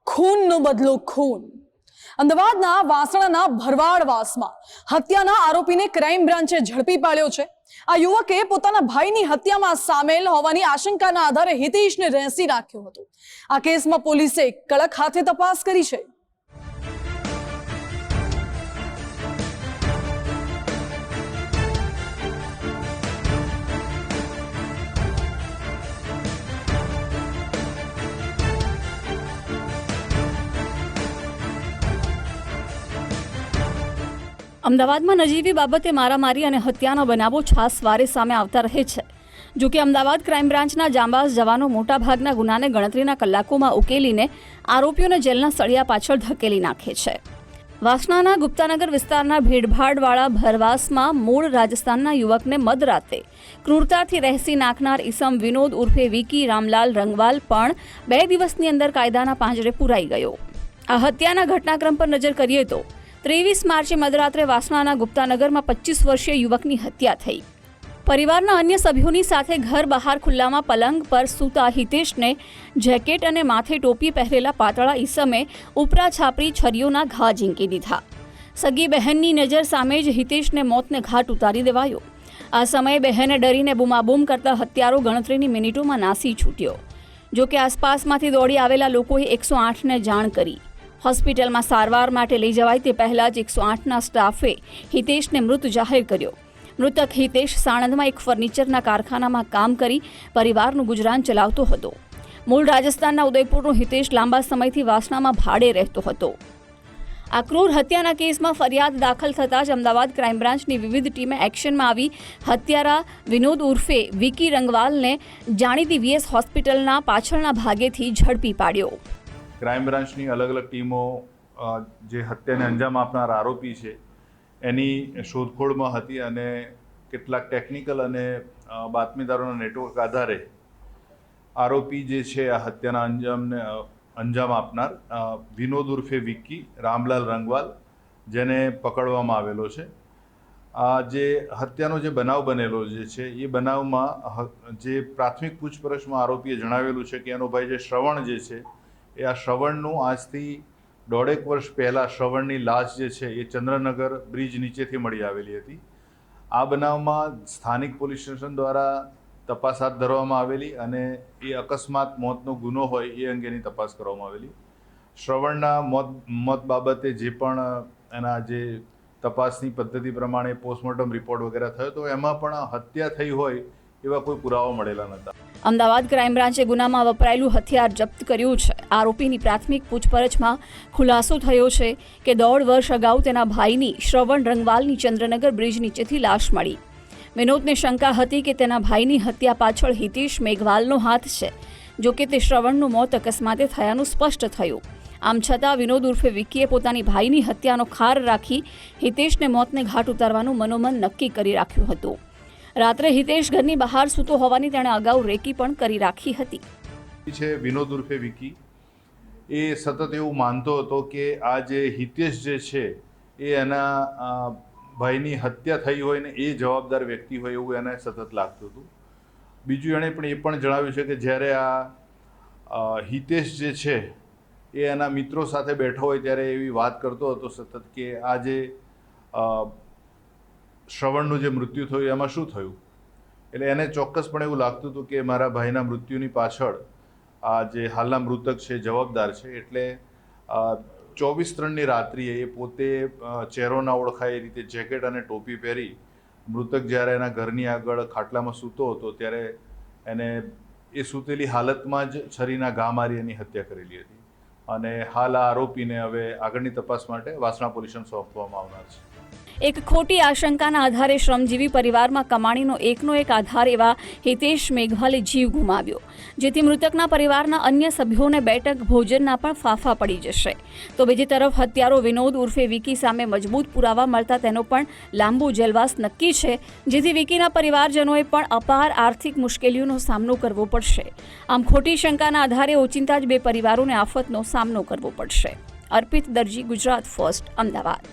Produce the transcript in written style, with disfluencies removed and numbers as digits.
ખૂનનો બદલો ખૂન। અમદાવાદના વાસણાના ભરવાડવાસમાં હત્યાના આરોપીને ક્રાઇમ બ્રાન્ચે ઝડપી પાડ્યો છે। આ યુવકે પોતાના ભાઈની હત્યામાં સામેલ હોવાની આશંકાના આધારે હિતેશને રેંસી નાખ્યો હતો। આ કેસમાં પોલીસે કડક હાથે તપાસ કરી છે। અમદાવાદમાં નજીવી બાબતે મારામારી અને હત્યાના બનાવો છાસવારે સામે આવતા રહે છે। જો કે અમદાવાદ ક્રાઇમ બ્રાન્ચના જાંબાઝ જવાનો મોટાભાગના ગુનાને ગણતરીના કલાકોમાં ઉકેલીને આરોપીઓને જેલના સળિયા પાછળ ધકેલી નાખે છે। વાસણાના ગુપ્તાનગર વિસ્તારના ભીડભાડવાળા ભરવાસમાં મૂળ રાજસ્થાનના યુવકને મધરાતે ક્રૂરતાથી રહેસી નાખનાર ઈસમ વિનોદ ઉર્ફે વિકી રામલાલ રંગવાલ પણ 2 દિવસની અંદર કાયદાના પાંજરે પુરાઈ ગયો। આ હત્યાના ઘટનાક્રમ પર નજર કરીએ તો 23 માર્ચે મધરાત્રે વાસણાના ગુપ્તાનગરમાં 25 વર્ષીય યુવકની હત્યા થઈ। પરિવારના અન્ય સભ્યોની સાથે ઘર બહાર ખુલ્લામાં પલંગ પર સૂતા હિતેશને જેકેટ અને માથે ટોપી પહેરેલા પાતળા ઈસમે ઉપરા છાપરી છરીઓના ઘા ઝીંકી દીધા। સગી બહેનની નજર સામે જ હિતેશને મોતને ઘાટ ઉતારી દેવાયો। આ સમયે બહેને ડરીને બૂમાબૂમ કરતા હત્યારો ગણતરીની મિનિટોમાં નાસી છૂટ્યો। જો કે આસપાસમાંથી દોડી આવેલા લોકોએ 108ને જાણ કરી। હોસ્પિટલમાં સારવાર માટે લઈ જવાય તે પહેલા જ 108ના સ્ટાફે હિતેશને મૃત જાહેર કર્યો। મૃતક હિતેશ સાણંદમાં એક ફર્નિચરના કારખાનામાં કામ કરી પરિવારનું ગુજરાન ચલાવતો હતો। મૂળ રાજસ્થાનના ઉદયપુરનો હિતેશ લાંબા સમયથી વાસણામાં ભાડે રહેતો હતો। આ ક્રૂર હત્યાના કેસમાં ફરિયાદ દાખલ થતાં જ અમદાવાદ ક્રાઇમ બ્રાન્ચની વિવિધ ટીમે એક્શનમાં આવી હત્યારા વિનોદ ઉર્ફે વિકી રંગવાલને જાણીતી વીએસ હોસ્પિટલના પાછળના ભાગેથી ઝડપી પાડ્યો। ક્રાઇમ બ્રાન્ચની અલગ અલગ ટીમો જે હત્યાને અંજામ આપનાર આરોપી છે એની શોધખોળમાં હતી અને કેટલાક ટેકનિકલ અને બાતમીદારોના નેટવર્ક આધારે આરોપી જે છે આ હત્યાના અંજામ આપનાર વિનોદ ઉર્ફે વિક્કી રામલાલ રંગવાલ જેને પકડવામાં આવેલો છે। આ જે હત્યાનો જે બનાવ બનેલો જે છે એ બનાવમાં જે પ્રાથમિક પૂછપરછમાં આરોપીએ જણાવેલું છે કે એનો ભાઈ જે શ્રવણ જે છે એ આ શ્રવણનું આજથી 1.5 વર્ષ પહેલાં શ્રવણની લાશ જે છે એ ચંદ્રનગર બ્રિજ નીચેથી મળી આવેલી હતી। આ બનાવમાં સ્થાનિક પોલીસ સ્ટેશન દ્વારા તપાસ હાથ ધરવામાં આવેલી અને એ અકસ્માત મોતનો ગુનો હોય એ અંગેની તપાસ કરવામાં આવેલી। શ્રવણના મોત બાબતે જે પણ એના જે તપાસની પદ્ધતિ પ્રમાણે પોસ્ટમોર્ટમ રિપોર્ટ વગેરે થયો તો એમાં પણ હત્યા થઈ હોય એવા કોઈ પુરાવા મળેલા નહોતા। અમદાવાદ ક્રાઇમ બ્રાન્ચે ગુનામાં વપરાયેલું હથિયાર જપ્ત કર્યું છે। આરોપીની પ્રાથમિક પૂછપરછમાં ખુલાસો થયો છે કે 1.5 વર્ષ અગાઉ તેના ભાઈની શ્રવણ રંગવાલની ચંદ્રનગર બ્રિજ નીચેથી લાશ મળી। વિનોદને શંકા હતી કે તેના ભાઈની હત્યા પાછળ હિતેશ મેઘવાલનો હાથ છે। જો કે તે શ્રવણનું મોત અકસ્માતે થયાનું સ્પષ્ટ થયું। આમ છતાં વિનોદ ઉર્ફે વિકીએ પોતાની ભાઈની હત્યાનો ખાર રાખી હિતેશને મોતને ઘાટ ઉતારવાનું મનોમન નક્કી કરી રાખ્યું હતું। રાત્રે હિતેશ ઘરની બહાર સૂતો હોવાની તેણે અગાઉ રેકી પણ કરી રાખી હતી। છે વિનોદ ઉર્ફે વિકી એ સતત એવું માનતો હતો કે આ જે હિતેશ જે છે એ એના ભાઈની હત્યા થઈ હોય ને એ જવાબદાર વ્યક્તિ હોય એવું એને સતત લાગતું હતું। બીજું એણે પણ એ પણ જણાવ્યું છે કે જ્યારે આ હિતેશ જે છે એ એના મિત્રો સાથે બેઠો હોય ત્યારે એવી વાત કરતો હતો સતત કે આ જે શ્રવણનું જે મૃત્યુ થયું એમાં શું થયું। એટલે એને ચોક્કસપણે એવું લાગતું હતું કે મારા ભાઈના મૃત્યુની પાછળ આ જે હાલના મૃતક છે જવાબદાર છે। એટલે 24/3ની રાત્રિએ એ પોતે ચહેરો ના ઓળખાય એ રીતે જેકેટ અને ટોપી પહેરી મૃતક જ્યારે એના ઘરની આગળ ખાટલામાં સૂતો હતો ત્યારે એને એ સૂતેલી હાલતમાં જ છરીના ઘા મારી એની હત્યા કરેલી હતી અને હાલ આ આરોપીને હવે આગળની તપાસ માટે વાસણા પોલીસને સોંપવામાં આવનાર છે। એક ખોટી આશંકાના આધારે શ્રમજીવી પરિવારમાં કમાણીનો એકનો એક આધાર એવા હિતેશ મેઘવાલે જીવ ગુમાવ્યો, જેથી મૃતકના પરિવારના અન્ય સભ્યોને 2 ટંક ભોજનના પણ ફાફા પડી જશે। તો બીજી તરફ હત્યારો વિનોદ ઉર્ફે વિકી સામે મજબૂત પુરાવા મળતા તેનો પણ લાંબો જેલવાસ નક્કી છે, જેથી વિકીના પરિવારજનોએ પણ અપાર આર્થિક મુશ્કેલીઓનો સામનો કરવો પડશે। આમ ખોટી શંકાના આધારે ઓચિંતા જ 2 પરિવારોને આફતનો સામનો કરવો પડશે। અર્પિત દરજી, ગુજરાત ફર્સ્ટ, અમદાવાદ।